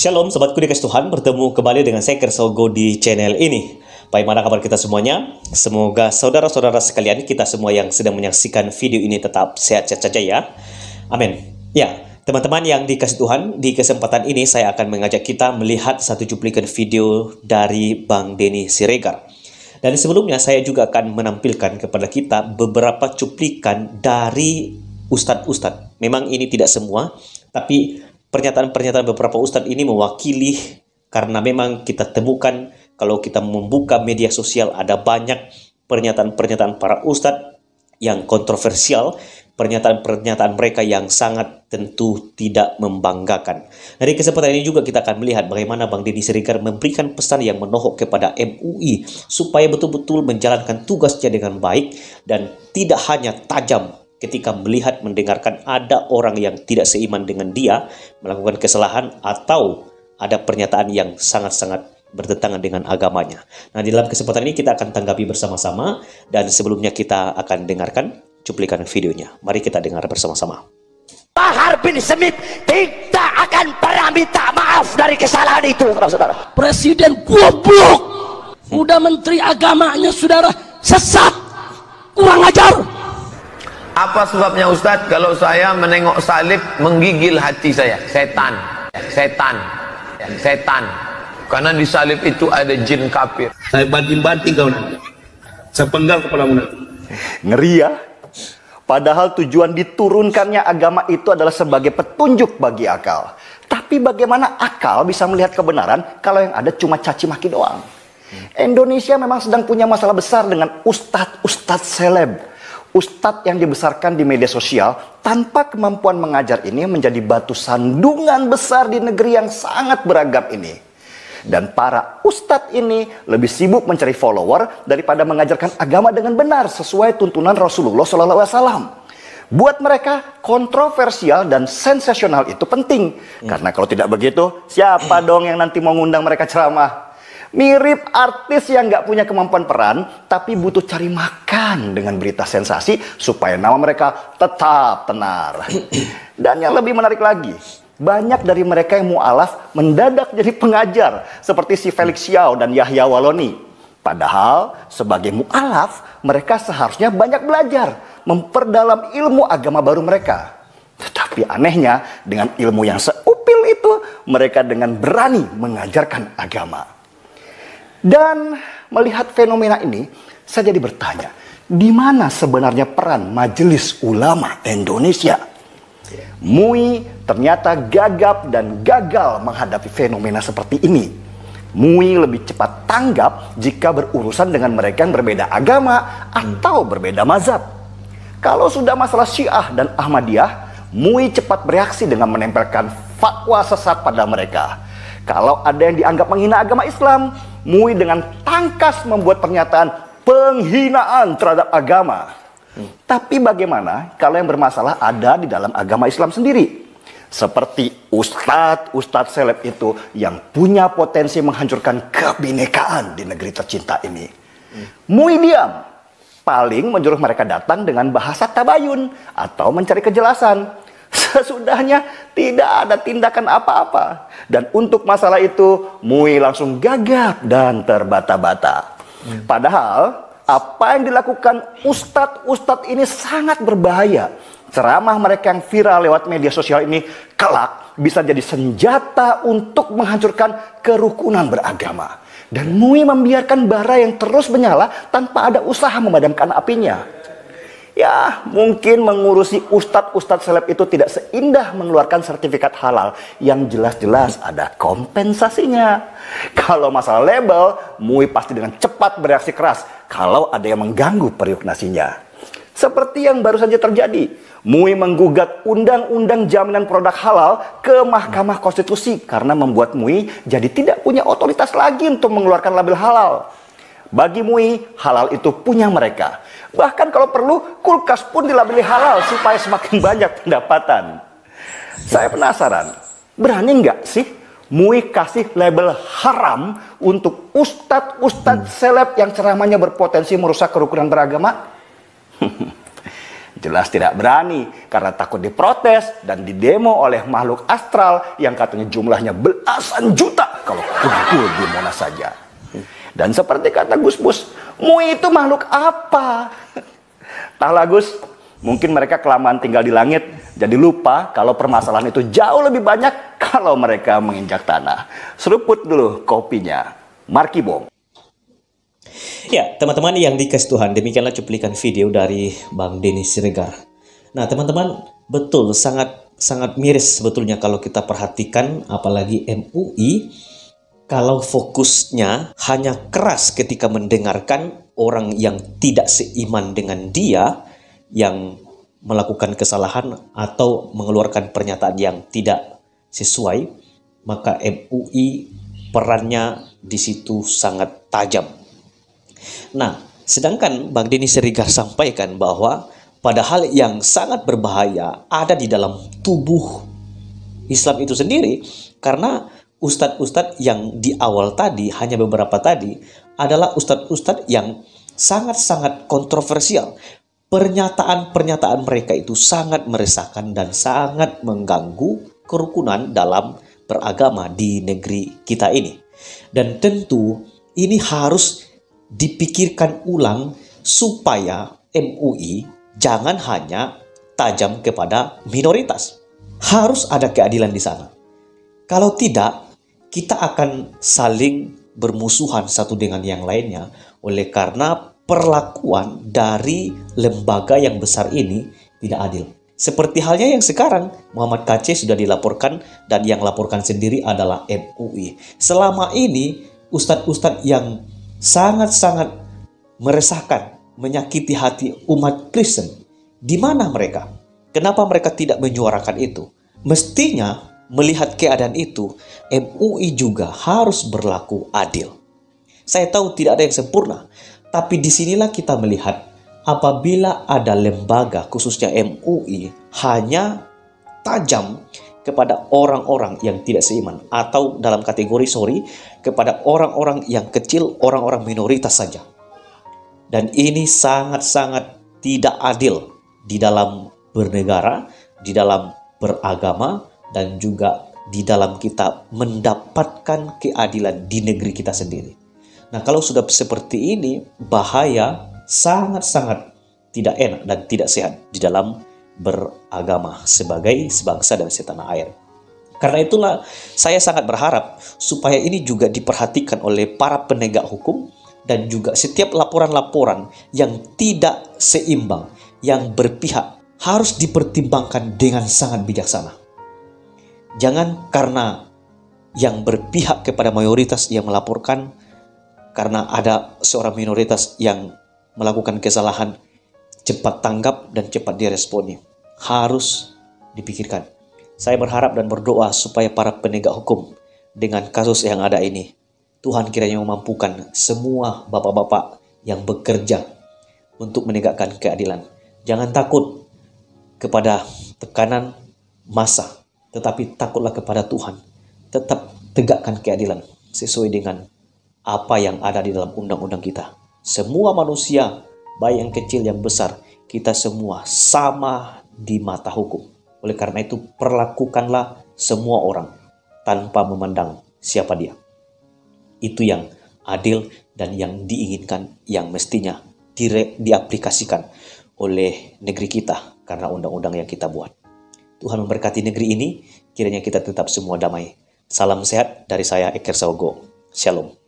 Shalom Sobatku dikasih Tuhan, bertemu kembali dengan saya Kersogo di channel ini. Bagaimana kabar kita semuanya? Semoga saudara-saudara sekalian, kita semua yang sedang menyaksikan video ini tetap sehat-sehat saja ya. Amin. Ya, teman-teman yang dikasih Tuhan, di kesempatan ini saya akan mengajak kita melihat satu cuplikan video dari Bang Denny Siregar. Dan sebelumnya saya juga akan menampilkan kepada kita beberapa cuplikan dari ustadz-ustadz. Memang ini tidak semua, tapi pernyataan-pernyataan beberapa ustadz ini mewakili, karena memang kita temukan kalau kita membuka media sosial ada banyak pernyataan-pernyataan para ustadz yang kontroversial, pernyataan-pernyataan mereka yang sangat tentu tidak membanggakan. Dari kesempatan ini juga kita akan melihat bagaimana Bang Denny Siregar memberikan pesan yang menohok kepada MUI supaya betul-betul menjalankan tugasnya dengan baik dan tidak hanya tajam ketika melihat mendengarkan ada orang yang tidak seiman dengan dia melakukan kesalahan atau ada pernyataan yang sangat-sangat bertentangan dengan agamanya. Nah, di dalam kesempatan ini kita akan tanggapi bersama-sama, dan sebelumnya kita akan dengarkan cuplikan videonya. Mari kita dengar bersama-sama. Bahar bin Smith tidak akan pernah minta maaf dari kesalahan itu, saudara. Presiden goblok, udah menteri agamanya saudara sesat, kurang ajar. Apa sebabnya Ustadz kalau saya menengok salib menggigil hati saya? Setan. Karena di salib itu ada jin kafir. Saya banting-banting kau nanti. Saya penggal kepalamu nanti. Ngeri ya. Padahal tujuan diturunkannya agama itu adalah sebagai petunjuk bagi akal. Tapi bagaimana akal bisa melihat kebenaran kalau yang ada cuma caci maki doang? Indonesia memang sedang punya masalah besar dengan ustadz seleb. Ustadz yang dibesarkan di media sosial tanpa kemampuan mengajar ini menjadi batu sandungan besar di negeri yang sangat beragam ini. Dan para ustadz ini lebih sibuk mencari follower daripada mengajarkan agama dengan benar sesuai tuntunan Rasulullah SAW. Buat mereka, kontroversial dan sensasional itu penting. Karena kalau tidak begitu, siapa dong yang nanti mau ngundang mereka ceramah? Mirip artis yang nggak punya kemampuan peran, tapi butuh cari makan dengan berita sensasi supaya nama mereka tetap tenar. Dan yang lebih menarik lagi, banyak dari mereka yang mu'alaf mendadak jadi pengajar, seperti si Felix Xiao dan Yahya Waloni. Padahal sebagai mu'alaf, mereka seharusnya banyak belajar, memperdalam ilmu agama baru mereka. Tetapi anehnya, dengan ilmu yang seupil itu, mereka dengan berani mengajarkan agama. Dan melihat fenomena ini, saya jadi bertanya, di mana sebenarnya peran Majelis Ulama Indonesia? MUI ternyata gagap dan gagal menghadapi fenomena seperti ini. MUI lebih cepat tanggap jika berurusan dengan mereka yang berbeda agama atau berbeda mazhab. Kalau sudah masalah Syiah dan Ahmadiyah, MUI cepat bereaksi dengan menempelkan fatwa sesat pada mereka. Kalau ada yang dianggap menghina agama Islam, MUI dengan tangkas membuat pernyataan penghinaan terhadap agama. Tapi bagaimana kalau yang bermasalah ada di dalam agama Islam sendiri? Seperti ustadz seleb itu yang punya potensi menghancurkan kebinekaan di negeri tercinta ini. MUI diam. Paling menyuruh mereka datang dengan bahasa tabayun atau mencari kejelasan. Sesudahnya tidak ada tindakan apa-apa. Dan untuk masalah itu MUI langsung gagap dan terbata-bata. Padahal apa yang dilakukan ustadz ini sangat berbahaya. Ceramah mereka yang viral lewat media sosial ini kelak bisa jadi senjata untuk menghancurkan kerukunan beragama. Dan MUI membiarkan bara yang terus menyala tanpa ada usaha memadamkan apinya. Ya, mungkin mengurusi ustadz seleb itu tidak seindah mengeluarkan sertifikat halal yang jelas-jelas ada kompensasinya. Kalau masalah label, MUI pasti dengan cepat bereaksi keras kalau ada yang mengganggu periuk nasinya. Seperti yang baru saja terjadi, MUI menggugat undang-undang jaminan produk halal ke Mahkamah Konstitusi karena membuat MUI jadi tidak punya otoritas lagi untuk mengeluarkan label halal. Bagi MUI, halal itu punya mereka. Bahkan kalau perlu, kulkas pun dilabeli halal supaya semakin banyak pendapatan. Saya penasaran, berani nggak sih MUI kasih label haram untuk ustadz seleb yang ceramahnya berpotensi merusak kerukunan beragama? Jelas tidak berani karena takut diprotes dan didemo oleh makhluk astral yang katanya jumlahnya belasan juta kalau kumpul di Monas saja. Dan seperti kata Gus Bus, MUI itu makhluk apa? Entahlah Gus, mungkin mereka kelamaan tinggal di langit, jadi lupa kalau permasalahan itu jauh lebih banyak kalau mereka menginjak tanah. Seruput dulu kopinya. Marky Bom. Ya, teman-teman yang dikasih Tuhan, demikianlah cuplikan video dari Bang Denny Siregar. Nah, teman-teman, betul, sangat miris sebetulnya kalau kita perhatikan, apalagi MUI, kalau fokusnya hanya keras ketika mendengarkan orang yang tidak seiman dengan dia, yang melakukan kesalahan atau mengeluarkan pernyataan yang tidak sesuai, maka MUI perannya di situ sangat tajam. Nah, sedangkan Bang Denny Siregar sampaikan bahwa pada hal yang sangat berbahaya ada di dalam tubuh Islam itu sendiri, karena ustadz-ustadz yang di awal tadi, hanya beberapa tadi, adalah ustadz-ustadz yang sangat-sangat kontroversial. Pernyataan-pernyataan mereka itu sangat meresahkan dan sangat mengganggu kerukunan dalam beragama di negeri kita ini. Dan tentu ini harus dipikirkan ulang supaya MUI jangan hanya tajam kepada minoritas. Harus ada keadilan di sana. Kalau tidak, kita akan saling bermusuhan satu dengan yang lainnya oleh karena perlakuan dari lembaga yang besar ini tidak adil. Seperti halnya yang sekarang, Muhammad KC sudah dilaporkan dan yang laporkan sendiri adalah MUI. Selama ini, ustadz-ustadz yang sangat-sangat meresahkan, menyakiti hati umat Kristen, di mana mereka? Kenapa mereka tidak menyuarakan itu? Mestinya, melihat keadaan itu, MUI juga harus berlaku adil. Saya tahu tidak ada yang sempurna, tapi disinilah kita melihat apabila ada lembaga, khususnya MUI, hanya tajam kepada orang-orang yang tidak seiman, atau dalam kategori kepada orang-orang yang kecil, orang-orang minoritas saja. Dan ini sangat-sangat tidak adil di dalam bernegara, di dalam beragama, dan juga di dalam kita mendapatkan keadilan di negeri kita sendiri. Nah, kalau sudah seperti ini, bahaya, sangat-sangat tidak enak dan tidak sehat di dalam beragama sebagai sebangsa dan setanah air. Karena itulah saya sangat berharap supaya ini juga diperhatikan oleh para penegak hukum dan juga setiap laporan-laporan yang tidak seimbang, yang berpihak, harus dipertimbangkan dengan sangat bijaksana. Jangan karena yang berpihak kepada mayoritas yang melaporkan, karena ada seorang minoritas yang melakukan kesalahan, cepat tanggap dan cepat diresponi. Harus dipikirkan. Saya berharap dan berdoa supaya para penegak hukum dengan kasus yang ada ini, Tuhan kiranya memampukan semua bapak-bapak yang bekerja untuk menegakkan keadilan. Jangan takut kepada tekanan massa, tetapi takutlah kepada Tuhan. Tetap tegakkan keadilan sesuai dengan apa yang ada di dalam undang-undang kita. Semua manusia, baik yang kecil yang besar, kita semua sama di mata hukum. Oleh karena itu, perlakukanlah semua orang tanpa memandang siapa dia. Itu yang adil dan yang diinginkan, yang mestinya diaplikasikan oleh negeri kita karena undang-undang yang kita buat. Tuhan memberkati negeri ini, kiranya kita tetap semua damai. Salam sehat dari saya, Eker Saogo. Shalom.